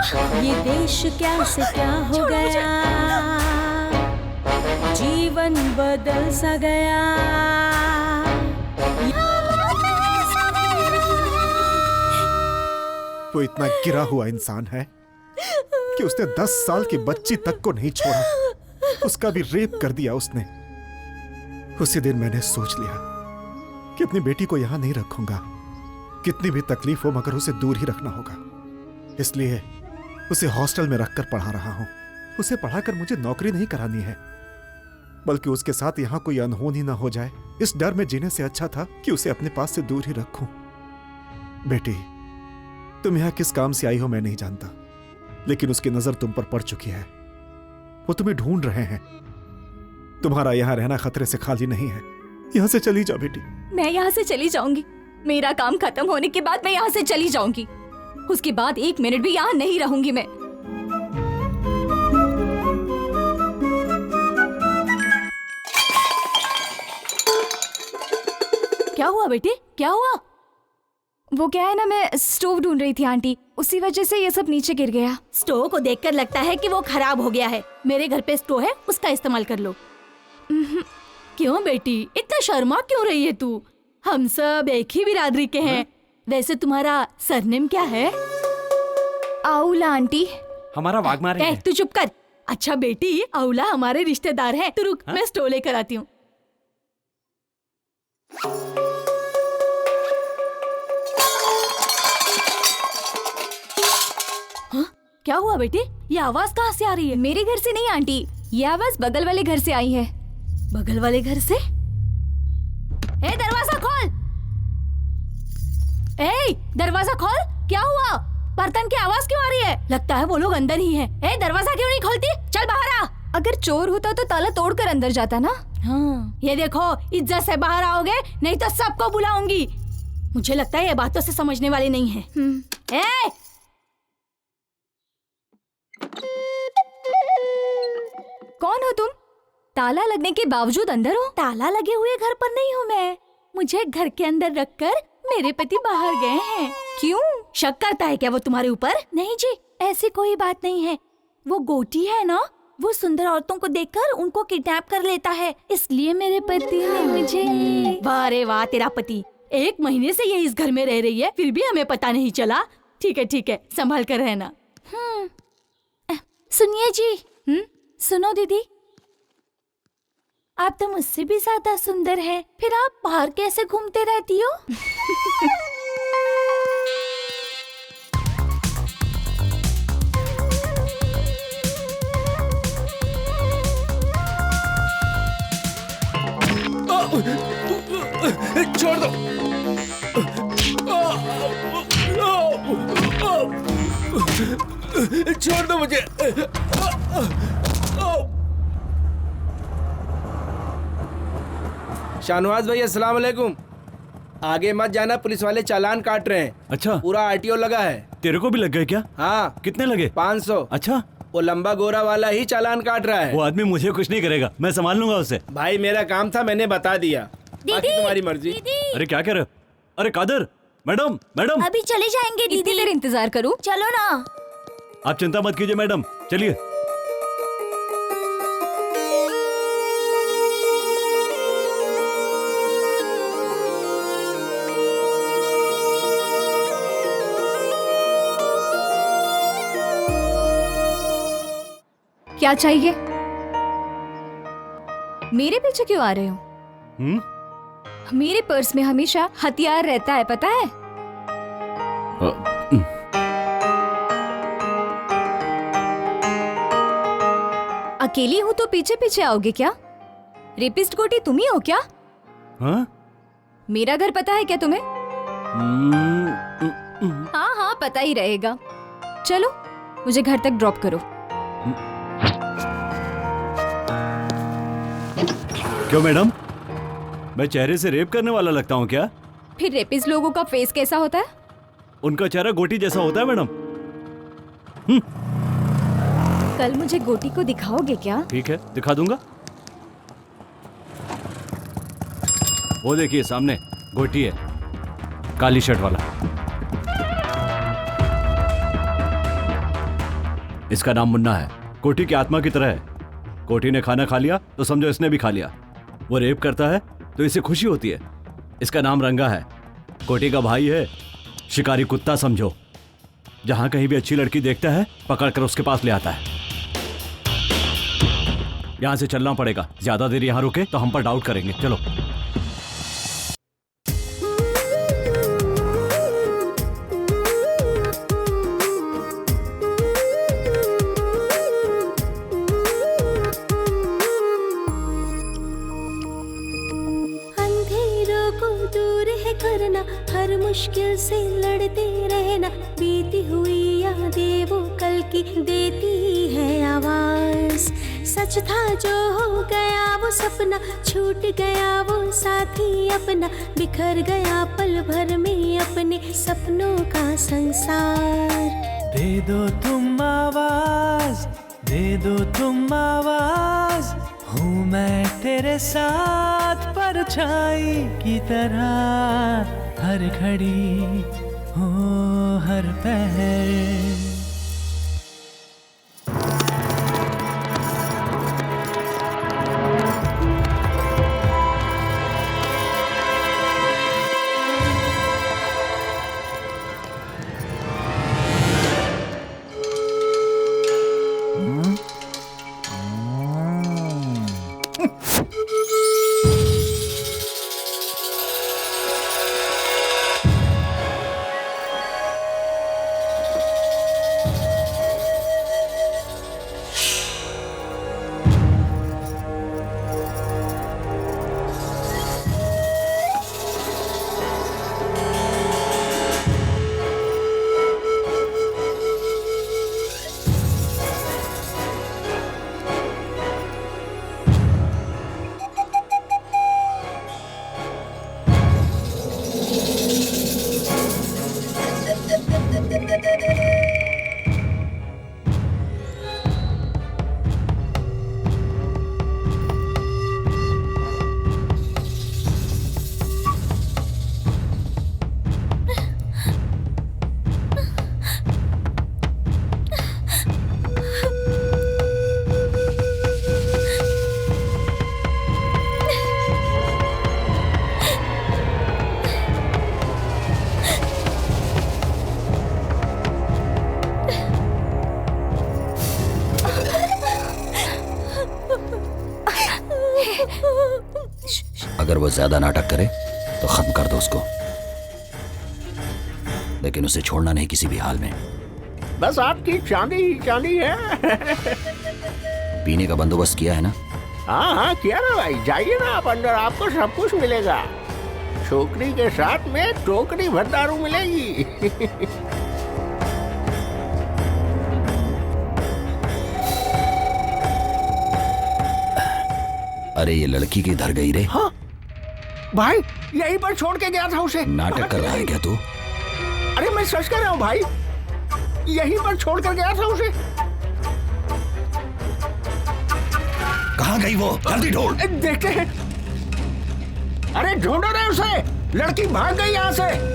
ये देश क्या से क्या हो गया, जीवन बदल सा गया। वो इतना गिरा हुआ इंसान है कि उसने 10 साल की बच्ची तक को नहीं छोड़ा, उसका भी रेप कर दिया उसने। उसी दिन मैंने सोच लिया कि अपनी बेटी को यहां नहीं रखूंगा, कितनी भी तकलीफ हो मगर उसे दूर ही रखना होगा। इसलिए उसे हॉस्टल में रखकर पढ़ा रहा हूं। उसे पढ़ाकर मुझे नौकरी नहीं करानी है, बल्कि उसके साथ यहां कोई अनहोनी ना हो जाए, इस डर में जीने से अच्छा था कि उसे अपने पास से दूर ही रखूं। बेटी, तुम यहां किस काम से आई हो मैं नहीं जानता, लेकिन उसकी नजर तुम पर पड़ चुकी है। वो तुम्हें ढूंढ रहे हैं। तुम्हारा यहां रहना खतरे से खाली नहीं है। यहां से चली जाओ बेटी। मैं यहाँ से चली जाऊंगी। मेरा काम खत्म होने के बाद मैं यहाँ से चली जाऊंगी। उसके बाद 1 मिनट भी यहाँ नहीं रहूंगी मैं। क्या हुआ बेटी, क्या हुआ? वो क्या है ना, मैं स्टोव ढूंढ रही थी आंटी, उसी वजह से ये सब नीचे गिर गया। स्टोव को देखकर लगता है कि वो खराब हो गया है। मेरे घर पे स्टोव है, उसका इस्तेमाल कर लो। क्यों बेटी, इतना शर्मा क्यों रही है तू? हम सब एक ही बिरादरी के हैं। वैसे तुम्हारा सरनेम क्या है? आउला आंटी। हमारा वाघमारे है। तू चुप कर। अच्छा बेटी, आउला हमारे रिश्तेदार है। तू रुक, मैं स्टोव लेकर आती हूँ। क्या हुआ बेटी, ये आवाज कहाँ से आ रही है? मेरे घर से नहीं आंटी, ये आवाज बगल वाले घर से आई है। बगल वाले घर से? ए, दरवाजा खोल। ए, दरवाजा खोल। क्या हुआ? बर्तन की आवाज क्यों आ रही है? लगता है वो लोग अंदर ही हैं। ए, दरवाजा क्यों नहीं खोलती? चल बाहर आ। अगर चोर होता तो ताला तोड़कर अंदर जाता ना। हाँ, ये देखो, इज्जत से बाहर आओगे नहीं तो सबको बुलाऊंगी। मुझे लगता है ये बातों से समझने वाले नहीं है। ए, कौन हो तुम? ताला लगने के बावजूद अंदर हो? ताला लगे हुए घर पर नहीं हूँ मैं। मुझे घर के अंदर रखकर मेरे पति बाहर गए हैं। क्यों, शक करता है क्या वो तुम्हारे ऊपर? नहीं जी, ऐसी कोई बात नहीं है। वो गोटी है ना, वो सुंदर औरतों को देखकर उनको किडनैप कर लेता है, इसलिए मेरे पति ने मुझे। वाह रे वाह, तेरा पति 1 महीने से ये इस घर में रह रही है, फिर भी हमें पता नहीं चला। ठीक है, संभाल कर रहना। सुनिए जी। सुनो दीदी, आप तो मुझसे भी ज्यादा सुंदर हैं, फिर आप बाहर कैसे घूमते रहती हो? छोड़ दो। छोड़ दो मुझे। शाहनवाज भाई, अस्सलाम वालेकुम। आगे मत जाना, पुलिस वाले चालान काट रहे हैं। अच्छा, पूरा आरटीओ लगा है। तेरे को भी लग गए क्या? हाँ। कितने लगे? 500। अच्छा, वो लंबा गोरा वाला ही चालान काट रहा है। वो आदमी मुझे कुछ नहीं करेगा, मैं संभाल लूंगा उसे। भाई मेरा काम था, मैंने बता दिया, बाकी तुम्हारी मर्जी। अरे क्या कह रहे हो? अरे कादर, मैडम मैडम। अभी चले जाएंगे दीदी। इतनी देर इंतजार करूं? चलो ना। आप चिंता मत कीजिए मैडम, चलिए। क्या चाहिए? मेरे पीछे क्यों आ रहे हो? मेरे पर्स में हमेशा हथियार रहता है, पता है? अकेली हूँ तो पीछे पीछे आओगे क्या? रेपिस्ट गोटी तुम ही हो क्या? हाँ? मेरा घर पता है क्या तुम्हें? हाँ, पता ही रहेगा। चलो, मुझे घर तक ड्रॉप करो। क्यों मैडम, मैं चेहरे से रेप करने वाला लगता हूँ क्या? फिर रेपिस्ट लोगों का फेस कैसा होता है? उनका चेहरा गोटी जैसा होता है मैडम। कल मुझे गोटी को दिखाओगे क्या? ठीक है, दिखा दूंगा। वो देखिए सामने गोटी है, काली शर्ट वाला। इसका नाम मुन्ना है, कोठी की आत्मा की तरह है। कोठी ने खाना खा लिया तो समझो इसने भी खा लिया। वो रेप करता है तो इसे खुशी होती है। इसका नाम रंगा है, कोठी का भाई है, शिकारी कुत्ता समझो। जहां कहीं भी अच्छी लड़की देखता है पकड़कर उसके पास ले आता है। यहां से चलना पड़ेगा, ज्यादा देर यहां रुके तो हम पर डाउट करेंगे। चलो। अंधेरों को दूर है करना, हर मुश्किल से लड़ते रहना। बीती हुई यादें वो कल की देती है आवाज। सच था जो हो गया वो सपना, छूट गया वो साथी अपना। बिखर गया पल भर में अपने सपनों का संसार। दे दो तुम आवाज, दे दो तुम आवाज, हूँ मैं तेरे साथ परछाई की तरह। हर घड़ी हो हर पहर। अगर वो ज्यादा नाटक करे तो खत्म कर दो उसको, लेकिन उसे छोड़ना नहीं किसी भी हाल में। बस आपकी चांदी ही चांदी है। पीने का बंदोबस्त किया है ना? हाँ हाँ किया ना भाई, जाइए ना आप अंदर, आपको सब कुछ मिलेगा। छोकरी के साथ में टोकरी भर दारू मिलेगी। अरे ये लड़की किधर गई रे? हाँ भाई, यहीं पर छोड़ के गया था उसे। नाटक कर रहा है क्या तू? अरे मैं सच कह रहा हूँ भाई, यहीं पर छोड़ कर गया था उसे। कहाँ गई वो? जल्दी ढूंढ। देखते हैं। अरे ढूंढो रे उसे, लड़की भाग गई यहाँ से।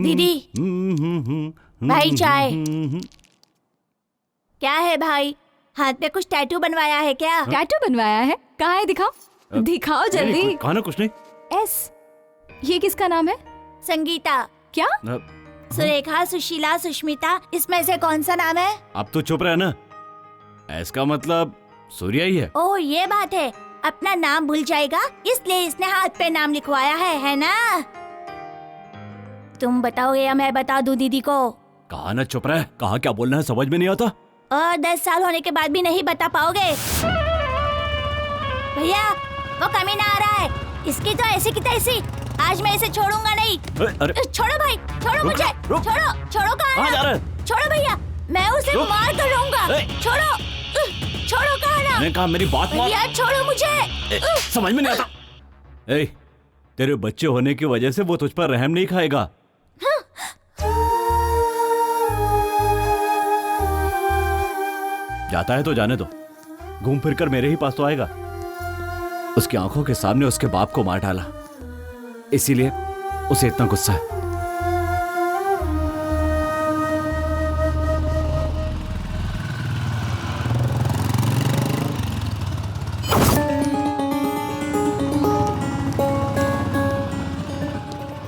दीदी, भाई चाय। क्या है भाई, हाथ पे कुछ टैटू बनवाया है क्या? टैटू बनवाया है? कहाँ है, दिखाओ दिखाओ जल्दी। कहा ना कुछ नहीं। एस, ये किसका नाम है? संगीता। क्या? सुरेखा, सुशीला, सुष्मिता, इसमें से कौन सा नाम है? अब तो चुप रहे ना, इसका मतलब सूर्या ही है। ओह ये बात है, अपना नाम भूल जाएगा इसलिए इसने हाथ पे नाम लिखवाया है ना? तुम बताओगे या मैं बता दूं दीदी को? कहा ना चुप रहे, कहा क्या बोलना है समझ में नहीं आता। और 10 साल होने के बाद भी नहीं बता पाओगे? भैया वो कमीना आ रहा है, इसकी तो ऐसी की तैसी, आज मैं इसे छोड़ूंगा नहीं। अरे छोड़ो भाई, छोड़ो मुझे, रुक। छोड़ो, छोड़ो कहाँ जा रहा कहाँ? है? छोड़ो भैया, मैं उसे रुक। मार कर लूंगा। छोड़ो, छोड़ो कहाँ ना? मैंने कहा मेरी बात मान। भैया छोड़ो मुझे। समझ में नहीं आता। ए, तेरे बच्चे होने की वजह से वो तुझ पर रहम नहीं खाएगा। जाता है तो जाने दो, घूम फिर कर मेरे ही पास तो आएगा। उसकी आंखों के सामने उसके बाप को मार डाला, इसीलिए उसे इतना गुस्सा है।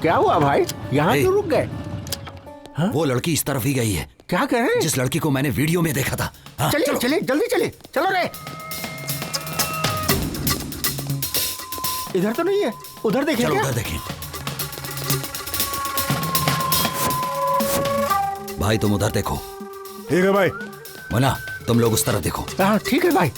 क्या हुआ भाई, यहाँ ए, क्यों रुक गए? वो लड़की इस तरफ ही गई है, क्या कह रहे हैं? जिस लड़की को मैंने वीडियो में देखा था। हाँ, चलिए चलो। चलिए जल्दी चलिए, चलो रे। इधर तो नहीं है, उधर देखिए। चलो क्या? उधर देखें। भाई तुम उधर देखो। ठीक है भाई। मुन्ना तुम लोग उस तरफ देखो। हाँ ठीक है भाई।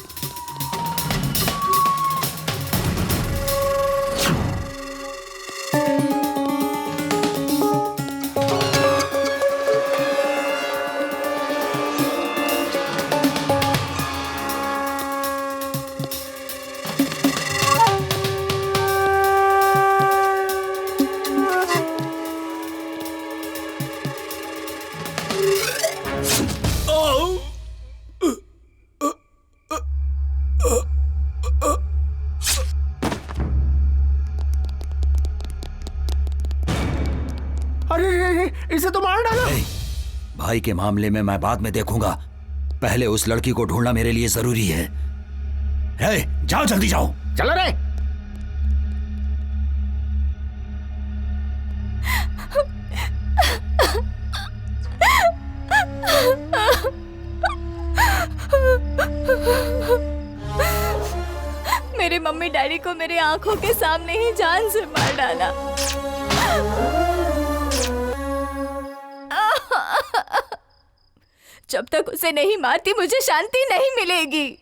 अरे इसे तो मार डालो। ए, भाई के मामले में मैं बाद में देखूंगा, पहले उस लड़की को ढूंढना मेरे लिए जरूरी है। जाओ जल्दी जाओ। चलो रे। मेरे मम्मी डैडी को मेरे आंखों के सामने ही जान से मार डाला। जब तक उसे नहीं मारती मुझे शांति नहीं मिलेगी।